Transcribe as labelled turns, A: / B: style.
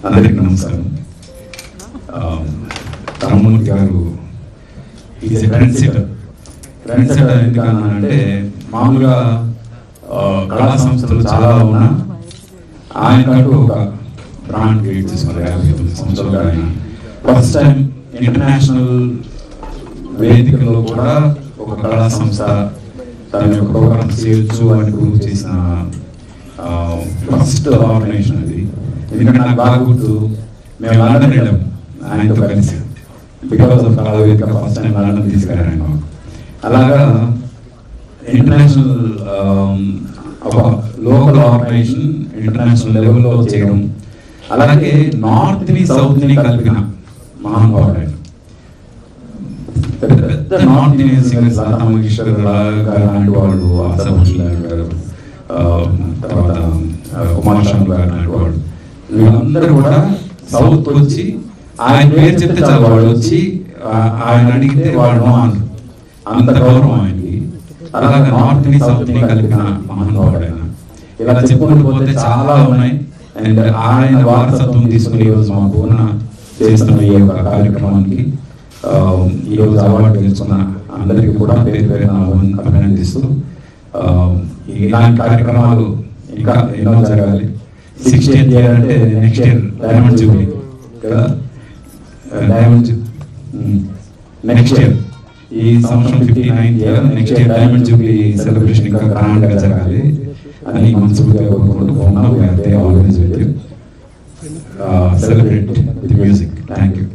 A: అందరికీ నమస్కారం. రామమూర్తి గారు ఈజ్ ఎ ట్రెండ్ సెటర్ ఎందుకన్నానంటే మామూలుగా కళా సంస్థలు చాలా ఉన్నా ఆయనకంటూ ఒక బ్రాండ్ క్రియేట్ చేసుకున్నారు 59 సంవత్సరాలుగా. ఆయన ఫస్ట్ టైం ఇంటర్నేషనల్ వేదికల్లో కూడా ఒక కళా సంస్థ తన యొక్క ప్రోగ్రామ్ చేయొచ్చు అని ప్రూవ్ చేసిన ఫస్ట్ ఆర్గనైజేషన్ అది. ఎందుకంటే నాకు బాగా గుర్తు, మేము లండన్ వెళ్ళాము ఆయనతో కలిసి, బికాస్ ఆఫ్ కళా వేదిక ఫస్ట్ టైం లండన్ తీసుకెళ్ళారు ఆయన. అలాగా ఇంటర్నేషనల్ ఒక లోకల్ ఆర్గనైజేషన్ ఇంటర్నేషనల్ లెవెల్లో చేయడం, అలాగే నార్త్ని సౌత్ని కలిపిన మహానుభావుడు ఆయన. పెద్ద north Indian singers Lata Mangeshkar గారు లాంటి వాళ్ళు, ఆశా భోస్లే గారు, తర్వాత కుమార్ శాను గారు లాంటి వాళ్ళు, వీళ్ళందరూ కూడా సౌత్ వచ్చి ఆయన పేరు చెప్తే చాలు వాళ్ళు వచ్చి ఆయన అడిగితే వాళ్ళు అన్నారు. అంత గౌరవం ఆయనకి. అలాగే నార్త్ని సౌత్ని కలిపిన మహానుభావుడు ఆయన. ఇలా చెప్పుకుంటూ పోతే చాలా ఉన్నాయి. అండ్ ఆయన వారసత్వం తీసుకుని ఈరోజు మా పూర్ణ చేస్తున్న ఈ యొక్క కార్యక్రమానికి ఈరోజు అవార్డు గెలుచుకున్న అందరికీ కూడా పేరు పేరున అభినందిస్తూ ఇలాంటి కార్యక్రమాలు ఇంకా ఎన్నో జరగాలి. 60th ఇయర్ అంటే నెక్స్ట్ ఇయర్ డైమండ్ జూబ్లీ కదా, నెక్స్ట్ ఇయర్ ఈ సంవత్సరం 59th year, next year diamond Jubilee celebration ఇంకా గ్రాండ్గా జరగాలి అని మనస్ఫూర్తిగా కోరుకుంటూ always with you, celebrate with music. Thank you.